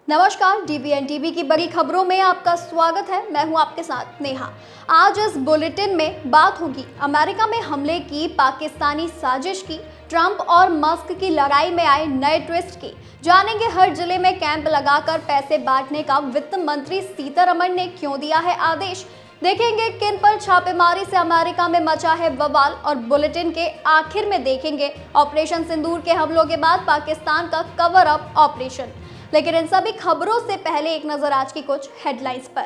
नमस्कार, DBN TV की बड़ी खबरों में आपका स्वागत है। मैं हूं आपके साथ नेहा। आज इस बुलेटिन में बात होगी अमेरिका में हमले की, पाकिस्तानी साजिश की, ट्रंप और मस्क की लड़ाई में आए नए ट्विस्ट की। जानेंगे हर जिले में कैंप लगाकर पैसे बांटने का वित्त मंत्री सीतारमण ने क्यों दिया है आदेश। देखेंगे किन पर छापेमारी से अमेरिका में मचा है बवाल, और बुलेटिन के आखिर में देखेंगे ऑपरेशन सिंदूर के हमलों के बाद पाकिस्तान का कवर अप ऑपरेशन। लेकिन इन सभी खबरों से पहले एक नजर आज की कुछ हेडलाइंस पर।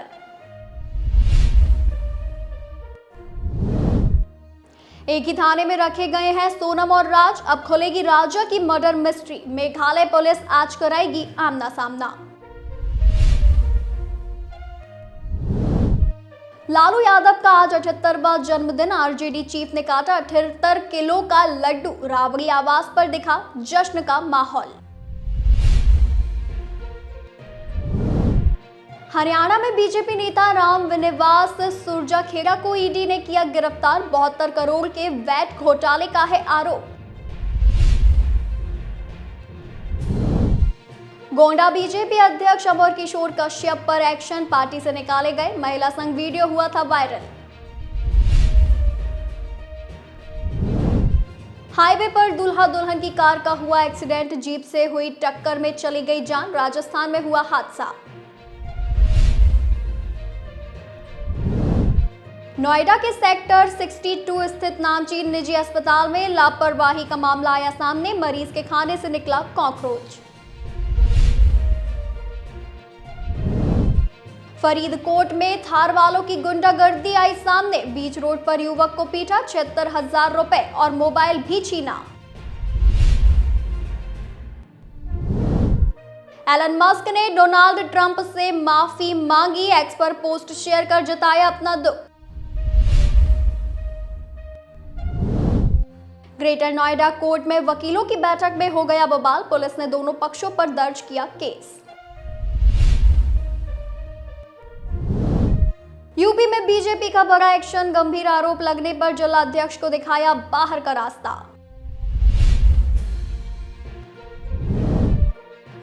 एक ही थाने में रखे गए हैं सोनम और राज, अब खुलेगी राजा की मर्डर मिस्ट्री। मेघालय पुलिस आज कराएगी आमना सामना। लालू यादव का आज 78वां जन्मदिन, आरजेडी चीफ ने काटा 78 किलो का लड्डू। राबड़ी आवास पर दिखा जश्न का माहौल। हरियाणा में बीजेपी नेता राम विनिवास सुरजाखेड़ा को ईडी ने किया गिरफ्तार। 72 करोड़ के वैट घोटाले का है आरोप। गोंडा बीजेपी अध्यक्ष अमर किशोर कश्यप पर एक्शन, पार्टी से निकाले गए। महिला संघ वीडियो हुआ था वायरल। हाईवे पर दूल्हा दुल्हन की कार का हुआ एक्सीडेंट, जीप से हुई टक्कर में चली गई जान। राजस्थान में हुआ हादसा। नोएडा के सेक्टर 62 स्थित नामचीन निजी अस्पताल में लापरवाही का मामला आया सामने। मरीज के खाने से निकला कॉकरोच। फरीदकोट में थार वालों की गुंडागर्दी आई सामने। बीच रोड पर युवक को पीटा, 76,000 रुपए और मोबाइल भी छीना। एलन मस्क ने डोनाल्ड ट्रंप से माफी मांगी, एक्स पर पोस्ट शेयर कर जताया अपना दुख। ग्रेटर नोएडा कोर्ट में वकीलों की बैठक में हो गया बवाल। पुलिस ने दोनों पक्षों पर दर्ज किया केस। यूपी में बीजेपी का बड़ा एक्शन, गंभीर आरोप लगने पर जिलाध्यक्ष को दिखाया बाहर का रास्ता।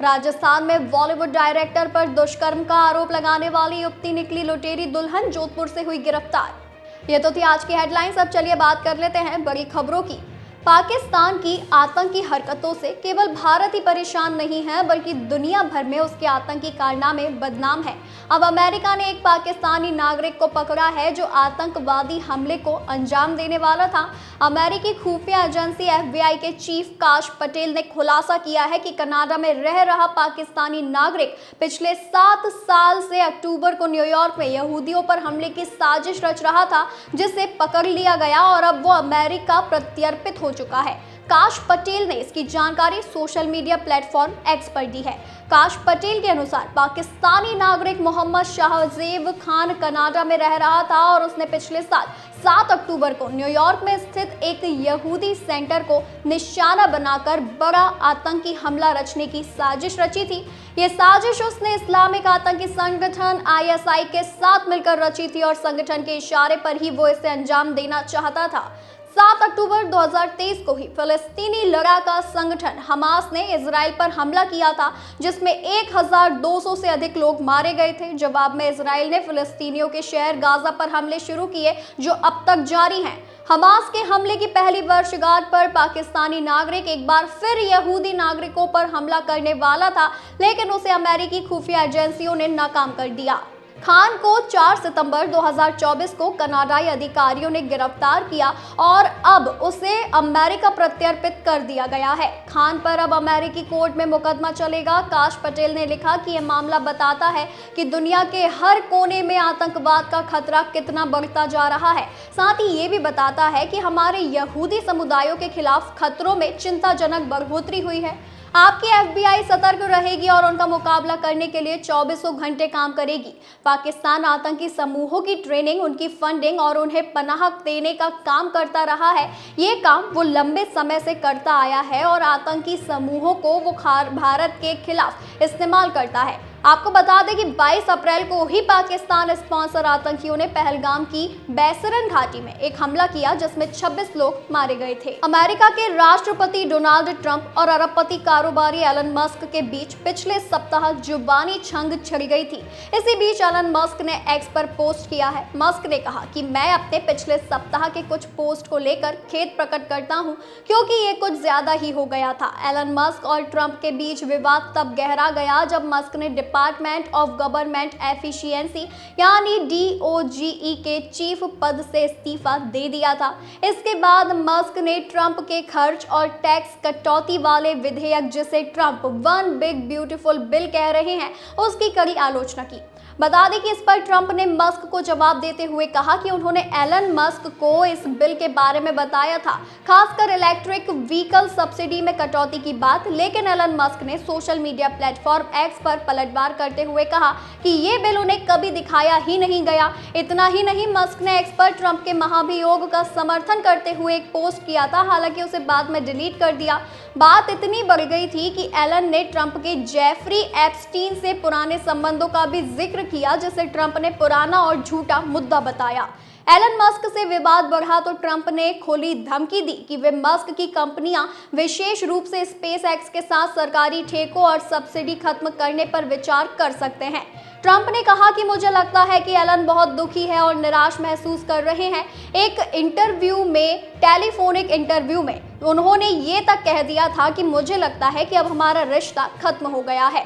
राजस्थान में बॉलीवुड डायरेक्टर पर दुष्कर्म का आरोप लगाने वाली युवती निकली लुटेरी दुल्हन, जोधपुर से हुई गिरफ्तार। ये तो थी आज की हेडलाइंस। अब चलिए बात कर लेते हैं बड़ी खबरों की। पाकिस्तान की आतंकी हरकतों से केवल भारत ही परेशान नहीं है, बल्कि दुनिया भर में उसके आतंकी कारनामे बदनाम है। अब अमेरिका ने एक पाकिस्तानी नागरिक को पकड़ा है जो आतंकवादी हमले को अंजाम देने वाला था। अमेरिकी खुफिया एजेंसी FBI के चीफ काश पटेल ने खुलासा किया है कि कनाडा में रह रहा पाकिस्तानी नागरिक पिछले 7 साल से अक्टूबर को न्यूयॉर्क में यहूदियों पर हमले की साजिश रच रहा था, जिसे पकड़ लिया गया और अब वो अमेरिका प्रत्यर्पित हो चुका है। काश पटेल ने इसकी जानकारी सोशल मीडिया प्लेटफॉर्म एक्स पर दी है। काश पटेल के अनुसार पाकिस्तानी नागरिक मोहम्मद शाहजेब खान कनाडा में रह रहा था और उसने पिछले साल 7 अक्टूबर को न्यूयॉर्क में स्थित एक यहूदी सेंटर को निशाना बनाकर बड़ा आतंकी हमला रचने की साजिश रची थी। ये साजिश उसने इस्लामिक आतंकी संगठन ISI के साथ मिलकर रची थी और संगठन के इशारे पर ही वो इसे अंजाम देना चाहता था। 7 अक्टूबर 2023 को ही फिलिस्तीनी लड़ाका संगठन हमास ने इजराइल पर हमला किया था, जिसमें 1200 से अधिक लोग मारे गए थे। जवाब में इजराइल ने फिलिस्तीनियों के शहर गाजा पर हमले शुरू किए, जो अब तक जारी हैं। हमास के हमले की पहली वर्षगांठ पर पाकिस्तानी नागरिक एक बार फिर यहूदी नागरिकों पर हमला करने वाला था, लेकिन उसे अमेरिकी खुफिया एजेंसियों ने नाकाम कर दिया। खान को 4 सितंबर 2024 को कनाडाई अधिकारियों ने गिरफ्तार किया और अब उसे अमेरिका प्रत्यर्पित कर दिया गया है। खान पर अब अमेरिकी कोर्ट में मुकदमा चलेगा। काश पटेल ने लिखा कि यह मामला बताता है कि दुनिया के हर कोने में आतंकवाद का खतरा कितना बढ़ता जा रहा है। साथ ही ये भी बताता है कि हमारे यहूदी समुदायों के खिलाफ खतरों में चिंताजनक बढ़ोतरी हुई है। आपकी FBI सतर्क रहेगी और उनका मुकाबला करने के लिए 24 घंटे काम करेगी। पाकिस्तान आतंकी समूहों की ट्रेनिंग, उनकी फंडिंग और उन्हें पनाह देने का काम करता रहा है। ये काम वो लंबे समय से करता आया है और आतंकी समूहों को वो भारत के खिलाफ इस्तेमाल करता है। आपको बता दें कि 22 अप्रैल को ही पाकिस्तान स्पॉन्सर आतंकियों ने पहलगाम की बैसरन घाटी में एक हमला किया जिसमें 26 लोग मारे गए थे। अमेरिका के राष्ट्रपति डोनाल्ड ट्रंप और अरबपति कारोबारी एलन मस्क के बीच पिछले सप्ताह जुबानी जंग छिड़ गई थी। इसी बीच एलन मस्क ने एक्स पर पोस्ट किया है। मस्क ने कहा कि मैं अपने पिछले सप्ताह के कुछ पोस्ट को लेकर खेद प्रकट करता हूं क्योंकि ये कुछ ज्यादा ही हो गया था। एलन मस्क और ट्रंप के बीच विवाद तब गहरा गया जब मस्क ने डिपार्टमेंट ऑफ गवर्नमेंट एफिशिएंसी यानी DOGE के चीफ पद से इस्तीफा दे दिया था। इसके बाद मस्क ने ट्रंप के खर्च और टैक्स कटौती वाले विधेयक जिसे Trump one big beautiful bill कह रहे हैं उसकी कड़ी आलोचना की। बता दें कि इस पर ट्रंप ने मस्क को जवाब देते हुए कहा कि उन्होंने एलन मस्क को इस बिल के बारे में बताया था, खासकर इलेक्ट्रिक व्हीकल सब्सिडी में कटौती की बात। लेकिन एलन मस्क ने सोशल मीडिया प्लेटफॉर्म एक्स पर पलटवार करते हुए कहा कि ये बिल उन्हें कभी दिखाया ही नहीं गया। इतना ही नहीं, मस्क ने एक्स पर ट्रंप के महाभियोग का समर्थन करते हुए एक पोस्ट किया था, हालांकि उसे बाद में डिलीट कर दिया। बात इतनी बढ़ गई थी कि एलन ने ट्रंप के जेफरी एप्स्टीन से पुराने संबंधों का भी जिक्र किया जिसे ट्रंप ने पुराना और झूठा मुद्दा बताया। एलन मस्क से विवाद बढ़ा तो ट्रंप ने खुली धमकी दी कि वे मस्क की कंपनियां विशेष रूप से स्पेस एक्स के साथ सरकारी ठेकों और सब्सिडी खत्म करने पर विचार कर सकते हैं। ट्रंप ने कहा कि मुझे लगता है कि एलन बहुत दुखी है और निराश महसूस कर रहे हैं। एक इंटरव्यू में, टेलीफोनिक इंटरव्यू में उन्होंने ये तक कह दिया था कि मुझे लगता है कि अब हमारा रिश्ता खत्म हो गया है।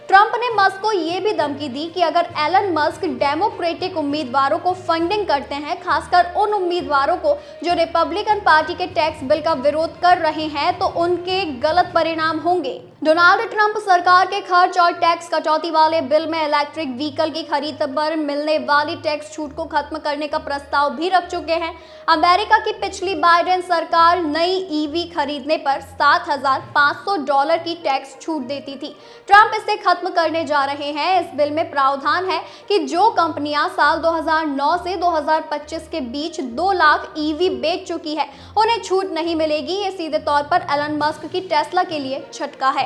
ट्रंप ने मस्क को यह भी धमकी दी कि अगर एलन मस्क डेमोक्रेटिक उम्मीदवारों को फंडिंग करते हैं, खासकर उन उम्मीदवारों को जो रिपब्लिकन पार्टी के टैक्स बिल का विरोध कर रहे हैं, तो उनके गलत परिणाम होंगे। डोनाल्ड ट्रंप सरकार के खर्च और टैक्स कटौती वाले बिल में इलेक्ट्रिक व्हीकल की खरीद पर मिलने वाली टैक्स छूट को खत्म करने का प्रस्ताव भी रख चुके हैं। अमेरिका की पिछली बाइडेन सरकार नई EV खरीदने पर $7,500 की टैक्स छूट देती थी। ट्रंप इसे खत्म करने जा रहे हैं। इस बिल में प्रावधान है कि जो कंपनियां साल 2009 से 2025 के बीच 2 लाख EV बेच चुकी है उन्हें छूट नहीं मिलेगी। ये सीधे तौर पर एलन मस्क की टेस्ला के लिए झटका है।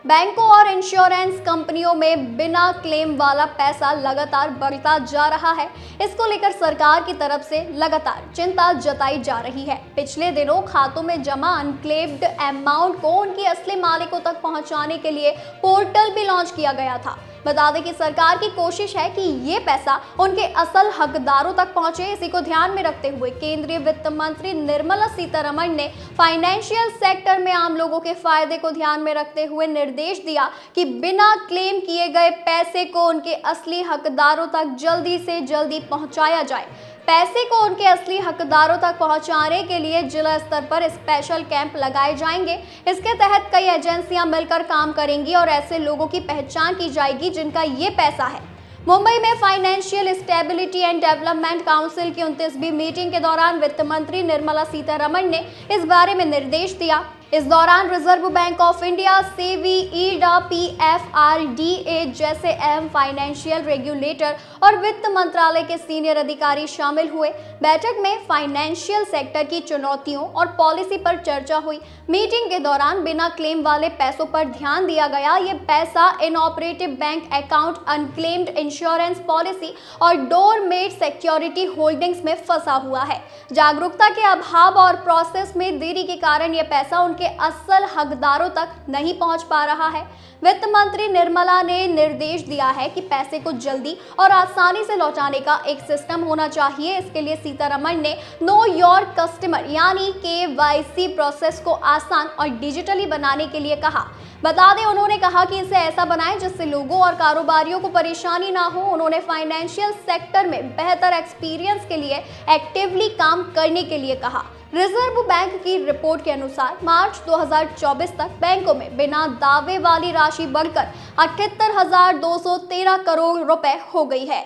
बैंकों और इंश्योरेंस कंपनियों में बिना क्लेम वाला पैसा लगातार बढ़ता जा रहा है। इसको लेकर सरकार की तरफ से लगातार चिंता जताई जा रही है। पिछले दिनों खातों में जमा अनक्लेम्ड अमाउंट को उनके असली मालिकों तक पहुंचाने के लिए पोर्टल भी लॉन्च किया गया था। बता दें कि सरकार की कोशिश है कि ये पैसा उनके असल हकदारों तक पहुंचे। इसी को ध्यान में रखते हुए केंद्रीय वित्त मंत्री निर्मला सीतारमण ने फाइनेंशियल सेक्टर में आम लोगों के फायदे को ध्यान में रखते हुए निर्देश दिया कि बिना क्लेम किए गए पैसे को उनके असली हकदारों तक जल्दी से जल्दी पहुंचाया जाए। पैसे को उनके असली हकदारों तक पहुंचाने के लिए जिला स्तर पर स्पेशल कैंप लगाए जाएंगे। इसके तहत कई एजेंसियां मिलकर काम करेंगी और ऐसे लोगों की पहचान की जाएगी जिनका ये पैसा है। मुंबई में financial stability and development council की 29वीं मीटिंग के दौरान वित्त मंत्री निर्मला सीतारमण ने इस बारे में निर्देश दिया। इस दौरान reserve bank of India, SEBI, ईडा, PFRDA जैसे अहम फाइनेंशियल रेगुलेटर और वित्त मंत्रालय के सीनियर अधिकारी शामिल हुए। बैठक में फाइनेंशियल सेक्टर की चुनौतियों और पॉलिसी पर चर्चा हुई। मीटिंग के दौरान बिना क्लेम वाले पैसों पर ध्यान दिया गया। ये पैसा inoperative bank account, unclaimed insurance policy और डोरमेट सिक्योरिटी होल्डिंग्स में फंसा हुआ है। जागरूकता के अभाव और प्रोसेस में देरी के कारण यह पैसा उनके असल हकदारों तक नहीं पहुंच पा रहा है। वित्त मंत्री निर्मला ने निर्देश दिया है कि पैसे को जल्दी और आसानी से लौटाने का एक सिस्टम होना चाहिए। इसके लिए सीतारमण ने नो योर कस्टमर यानी KYC प्रोसेस को आसान और डिजिटली बनाने के लिए कहा। बता दें, उन्होंने कहा कि इसे ऐसा बनाएं जिससे लोगों और कारोबारियों को परेशानी ना हो। उन्होंने फाइनेंशियल सेक्टर में बेहतर एक्सपीरियंस के लिए एक्टिवली काम करने के लिए कहा। रिजर्व बैंक की रिपोर्ट के अनुसार मार्च 2024 तक बैंकों में बिना दावे वाली राशि बढ़कर 78,213 करोड़ रुपए हो गई है।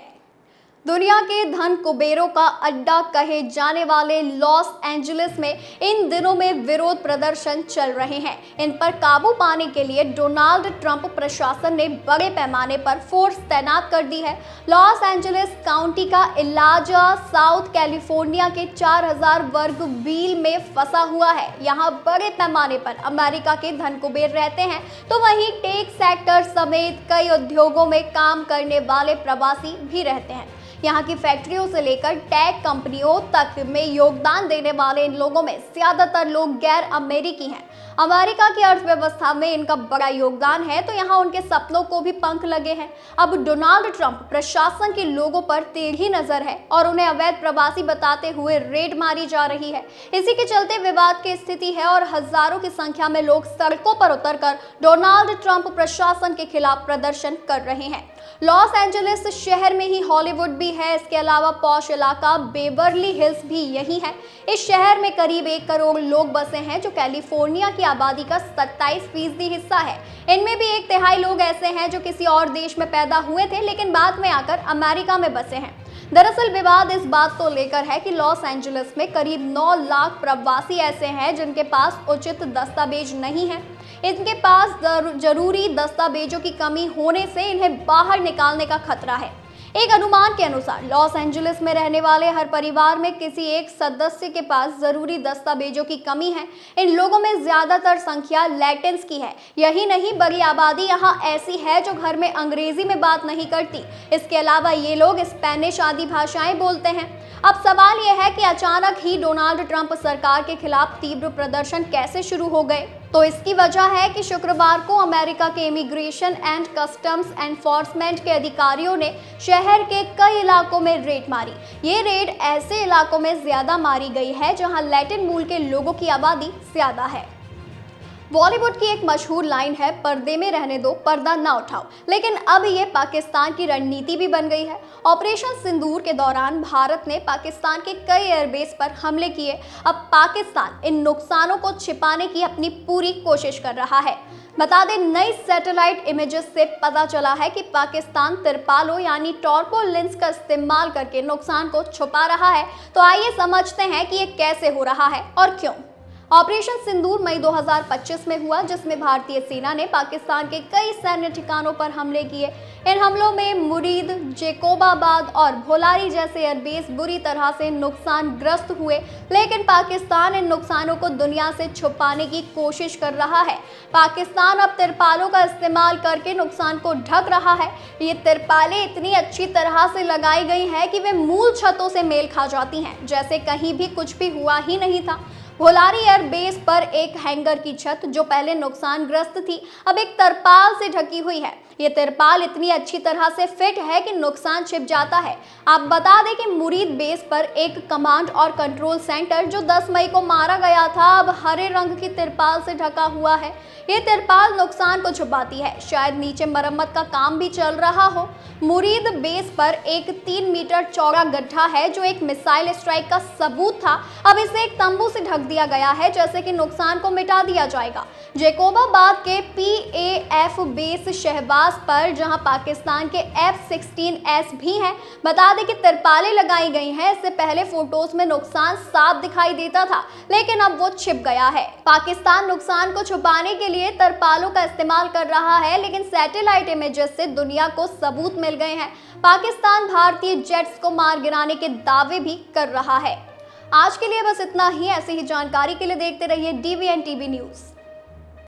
दुनिया के धन कुबेरों का अड्डा कहे जाने वाले लॉस एंजलिस में इन दिनों में विरोध प्रदर्शन चल रहे हैं। इन पर काबू पाने के लिए डोनाल्ड ट्रंप प्रशासन ने बड़े पैमाने पर फोर्स तैनात कर दी है। लॉस एंजलिस काउंटी का इलाजा साउथ कैलिफोर्निया के 4000 वर्ग मील में फंसा हुआ है। यहाँ बड़े पैमाने पर अमेरिका के धन कुबेर रहते हैं, तो वहीं टेक सेक्टर समेत कई उद्योगों में काम करने वाले प्रवासी भी रहते हैं। यहाँ की फैक्ट्रियों से लेकर टेक कंपनियों तक में योगदान देने वाले इन लोगों में ज्यादातर लोग गैर अमेरिकी हैं। अमेरिका की अर्थव्यवस्था में इनका बड़ा योगदान है, तो यहाँ उनके सपनों को भी पंख लगे हैं। अब डोनाल्ड ट्रंप प्रशासन के लोगों पर टेढ़ी नजर है और उन्हें अवैध प्रवासी बताते हुए रेड मारी जा रही है। इसी के चलते विवाद की स्थिति है और हजारों की संख्या में लोग सड़कों पर उतरकर डोनाल्ड ट्रंप प्रशासन के खिलाफ प्रदर्शन कर रहे हैं। लॉस एंजलिस शहर में ही हॉलीवुड भी है। इसके अलावा पॉश इलाका बेवर्ली हिल्स भी यही है। इस शहर में करीब 1 करोड़ लोग बसे हैं, जो कैलिफोर्निया की आबादी का 27% हिस्सा है। इनमें भी 1/3 लोग ऐसे हैं जो किसी और देश में पैदा हुए थे लेकिन बाद में आकर अमेरिका में बसे हैं। दरअसल विवाद इस बात को लेकर है कि लॉस एंजलिस में करीब 9 लाख प्रवासी ऐसे हैं जिनके पास उचित दस्तावेज नहीं है। इनके पास जरूरी दस्तावेजों की कमी होने से इन्हें बाहर निकालने का खतरा है। एक अनुमान के अनुसार लॉस एंजलिस में रहने वाले हर परिवार में किसी एक सदस्य के पास जरूरी दस्तावेजों की कमी है। इन लोगों में ज्यादातर संख्या लैटिन्स की है। यही नहीं, बड़ी आबादी यहाँ ऐसी है जो घर में अंग्रेजी में बात नहीं करती। इसके अलावा ये लोग स्पेनिश आदि भाषाएं बोलते हैं। अब सवाल यह है कि अचानक ही डोनाल्ड ट्रंप सरकार के खिलाफ तीव्र प्रदर्शन कैसे शुरू हो गए। तो इसकी वजह है कि शुक्रवार को अमेरिका के इमिग्रेशन एंड कस्टम्स एनफोर्समेंट के अधिकारियों ने शहर के कई इलाकों में रेड मारी। ये रेड ऐसे इलाकों में ज्यादा मारी गई है जहां लैटिन मूल के लोगों की आबादी ज्यादा है। बॉलीवुड की एक मशहूर लाइन है, पर्दे में रहने दो, पर्दा ना उठाओ। लेकिन अब ये पाकिस्तान की रणनीति भी बन गई है। ऑपरेशन सिंदूर के दौरान भारत ने पाकिस्तान के कई एयरबेस पर हमले किए। अब पाकिस्तान इन नुकसानों को छिपाने की अपनी पूरी कोशिश कर रहा है। बता दें, नई सैटेलाइट इमेजेस से पता चला है कि पाकिस्तान तिरपालों यानी टॉर्पोलिंस का इस्तेमाल करके नुकसान को छुपा रहा है। तो आइए समझते हैं कि ये कैसे हो रहा है और क्यों। ऑपरेशन सिंदूर मई 2025 में हुआ, जिसमें भारतीय सेना ने पाकिस्तान के कई सैन्य ठिकानों पर हमले किए। इन हमलों में मुरीद, जेकोबाबाद और भोलारी जैसे एयरबेस बुरी तरह से नुकसानग्रस्त हुए, लेकिन पाकिस्तान इन नुकसानों को दुनिया से छुपाने की कोशिश कर रहा है। पाकिस्तान अब तिरपालों का इस्तेमाल करके नुकसान को ढक रहा है। ये तिरपालें इतनी अच्छी तरह से लगाई गई है कि वे मूल छतों से मेल खा जाती हैं, जैसे कहीं भी कुछ भी हुआ ही नहीं था। भोलारी एयरबेस पर एक हैंगर की छत जो पहले नुकसानग्रस्त थी, अब एक तिरपाल से ढकी हुई है। ये तिरपाल इतनी अच्छी तरह से फिट है कि नुकसान छिप जाता है। आप बता दें कि मुरीद बेस पर एक कमांड और कंट्रोल सेंटर जो 10 मई को मारा गया था, अब हरे रंग की तिरपाल से ढका हुआ है। ये तिरपाल नुकसान को छुपाती है। शायद नीचे मरम्मत का काम भी चल रहा हो। मुरीद बेस पर एक 3 मीटर चौड़ा गड्ढा है जो एक मिसाइल स्ट्राइक का सबूत था। अब इसे एक तंबू से ढक दिया गया है, जैसे कि नुकसान को मिटा दिया जाएगा। जेकोबाबाद के PAF बेस शहबाज पर, जहां पाकिस्तान के F-16S भी हैं, बता दें कि तिरपालें लगाई गई हैं। इससे पहले फोटोज में नुकसान साफ दिखाई देता था, लेकिन अब वो छिप गया है। पाकिस्तान नुकसान को छुपाने के लिए तिरपालों का इस्तेमाल कर रहा है, लेकिन सैटेलाइट इमेजेस से दुनिया को सबूत मिल गए हैं। पाकिस्तान भारतीय जेट्स को मार गिराने के दावे भी कर रहा है। आज के लिए बस इतना ही। ऐसी ही जानकारी के लिए देखते रहिए DVN TV न्यूज़।